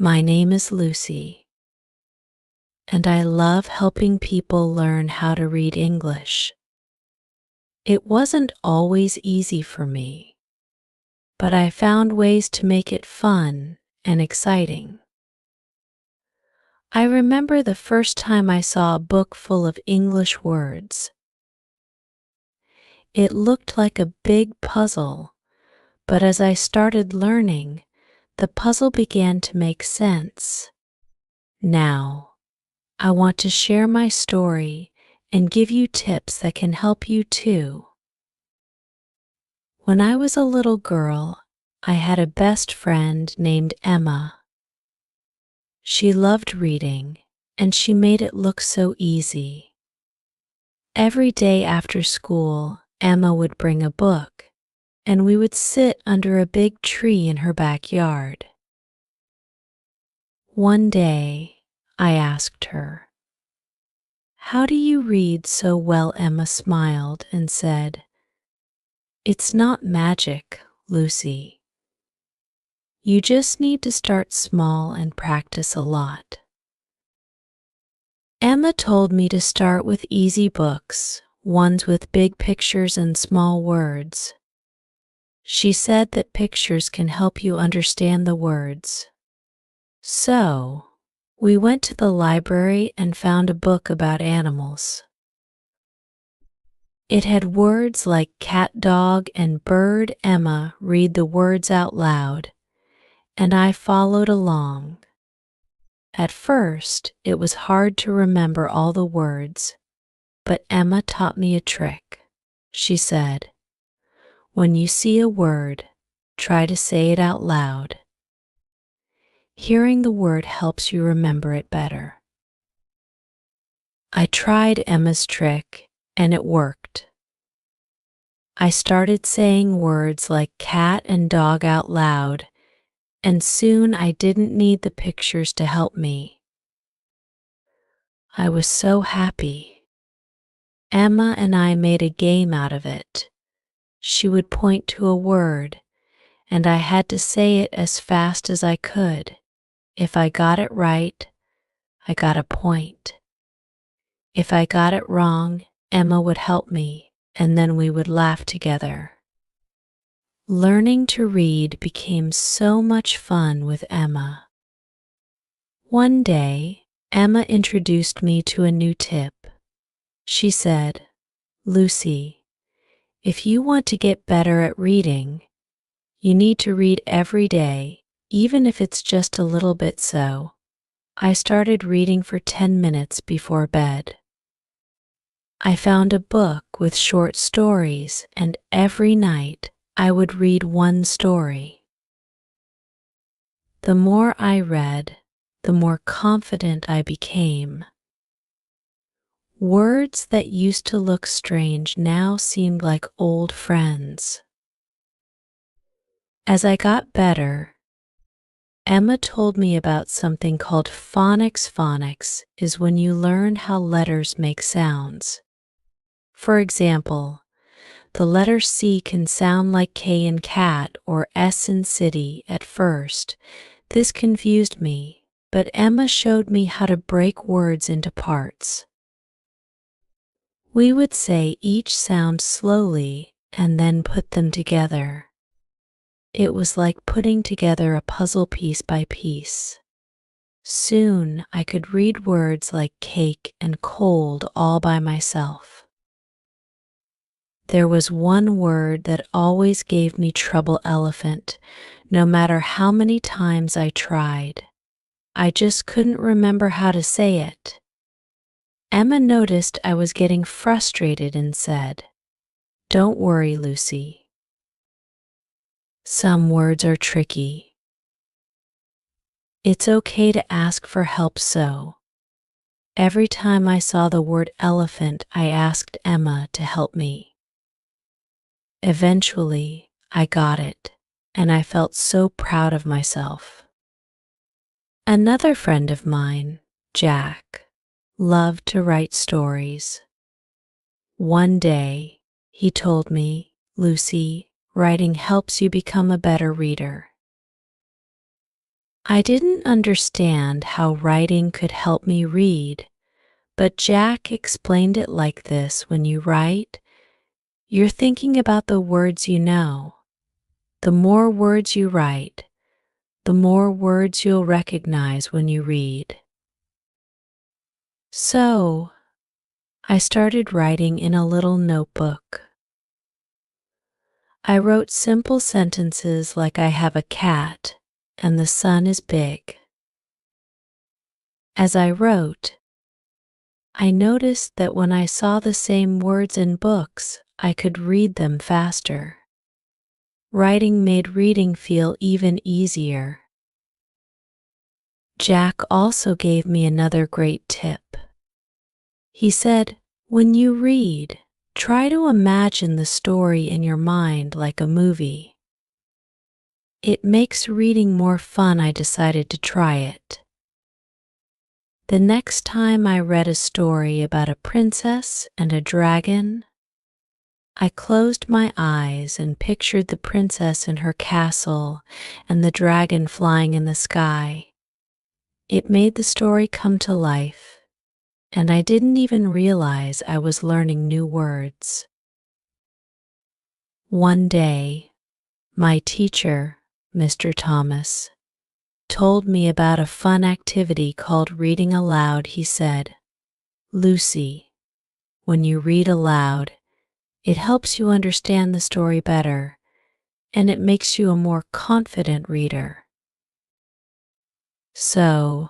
My name is Lucy, and I love helping people learn how to read English. It wasn't always easy for me, but I found ways to make it fun and exciting. I remember the first time I saw a book full of English words. It looked like a big puzzle, but as I started learning, the puzzle began to make sense. Now, I want to share my story and give you tips that can help you too. When I was a little girl, I had a best friend named Emma. She loved reading, and she made it look so easy. Every day after school, Emma would bring a book, and we would sit under a big tree in her backyard. One day, I asked her, "How do you read so well?" Emma smiled and said, "It's not magic, Lucy. You just need to start small and practice a lot." Emma told me to start with easy books, ones with big pictures and small words. She said that pictures can help you understand the words. So, we went to the library and found a book about animals. It had words like cat, dog, and bird. Emma read the words out loud, and I followed along. At first, it was hard to remember all the words, but Emma taught me a trick. She said, "When you see a word, try to say it out loud. Hearing the word helps you remember it better." I tried Emma's trick, and it worked. I started saying words like cat and dog out loud, and soon I didn't need the pictures to help me. I was so happy. Emma and I made a game out of it. She would point to a word, and I had to say it as fast as I could. If I got it right, I got a point. If I got it wrong, Emma would help me, and then we would laugh together. Learning to read became so much fun with Emma. One day, Emma introduced me to a new tip. She said, "Lucy, if you want to get better at reading, you need to read every day, even if it's just a little bit." So, I started reading for 10 minutes before bed. I found a book with short stories, and every night I would read one story. The more I read, the more confident I became. Words that used to look strange now seemed like old friends. As I got better, Emma told me about something called phonics. Phonics is when you learn how letters make sounds. For example, the letter C can sound like K in cat or S in city at first. This confused me, but Emma showed me how to break words into parts. We would say each sound slowly and then put them together. It was like putting together a puzzle piece by piece. Soon I could read words like cake and cold all by myself. There was one word that always gave me trouble: elephant. No matter how many times I tried, I just couldn't remember how to say it. Emma noticed I was getting frustrated and said, "Don't worry, Lucy. Some words are tricky. It's okay to ask for help." So, every time I saw the word elephant, I asked Emma to help me. Eventually, I got it, and I felt so proud of myself. Another friend of mine, Jack, loved to write stories. One day, he told me, "Lucy, writing helps you become a better reader." I didn't understand how writing could help me read, but Jack explained it like this: when you write, you're thinking about the words you know. The more words you write, the more words you'll recognize when you read. So, I started writing in a little notebook. I wrote simple sentences like, I have a cat and the sun is big. As I wrote, I noticed that when I saw the same words in books, I could read them faster. Writing made reading feel even easier. Jack also gave me another great tip. He said, when you read, try to imagine the story in your mind like a movie. It makes reading more fun. I decided to try it. The next time I read a story about a princess and a dragon, I closed my eyes and pictured the princess in her castle and the dragon flying in the sky. It made the story come to life, and I didn't even realize I was learning new words. One day, my teacher, Mr. Thomas, told me about a fun activity called reading aloud. He said, Lucy, when you read aloud, it helps you understand the story better, and it makes you a more confident reader. So,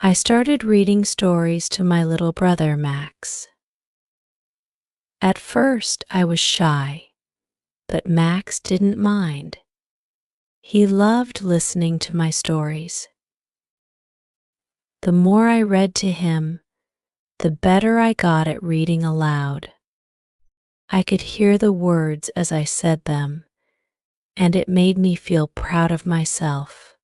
I started reading stories to my little brother Max. At first, I was shy, but Max didn't mind. He loved listening to my stories. The more I read to him, the better I got at reading aloud. I could hear the words as I said them, and it made me feel proud of myself.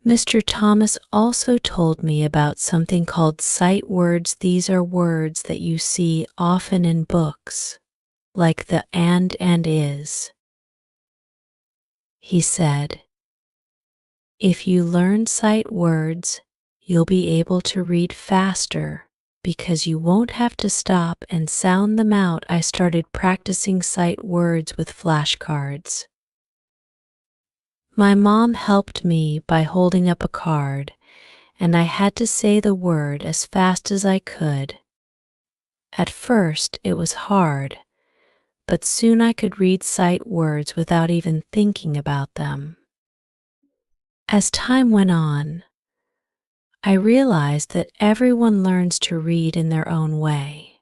Mr. Thomas also told me about something called sight words. These are words that you see often in books, like the and is. He said, if you learn sight words, you'll be able to read faster because you won't have to stop and sound them out. I started practicing sight words with flashcards. My mom helped me by holding up a card, and I had to say the word as fast as I could. At first, it was hard, but soon I could read sight words without even thinking about them. As time went on, I realized that everyone learns to read in their own way.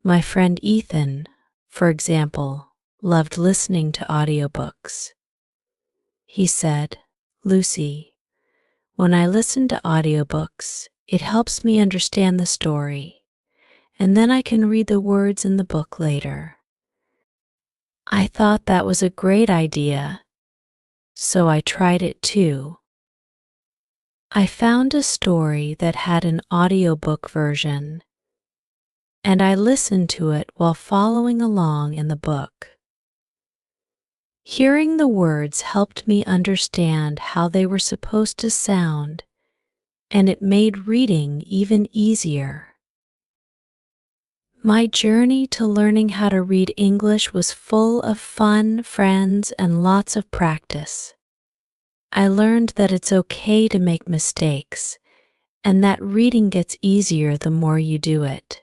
My friend Ethan, for example, loved listening to audiobooks. He said, Lucy, when I listen to audiobooks, it helps me understand the story, and then I can read the words in the book later. I thought that was a great idea, so I tried it too. I found a story that had an audiobook version, and I listened to it while following along in the book. Hearing the words helped me understand how they were supposed to sound, and it made reading even easier. My journey to learning how to read English was full of fun, friends, and lots of practice. I learned that it's okay to make mistakes, and that reading gets easier the more you do it.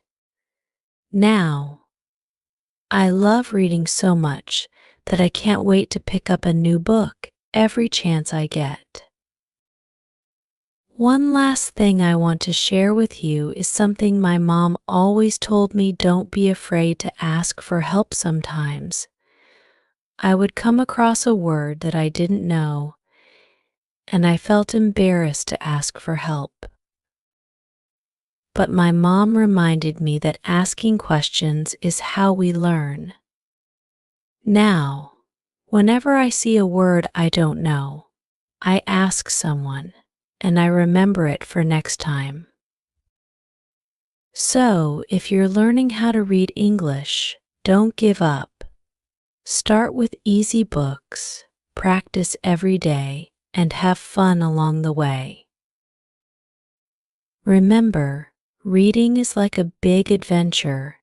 Now, I love reading so much that I can't wait to pick up a new book every chance I get. One last thing I want to share with you is something my mom always told me: don't be afraid to ask for help. Sometimes I would come across a word that I didn't know, and I felt embarrassed to ask for help. But my mom reminded me that asking questions is how we learn. Now, whenever I see a word I don't know, I ask someone, and I remember it for next time. So, if you're learning how to read English, don't give up. Start with easy books, practice every day, and have fun along the way. Remember, reading is like a big adventure,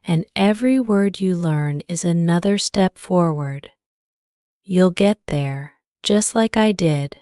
and every word you learn is another step forward. You'll get there, just like I did.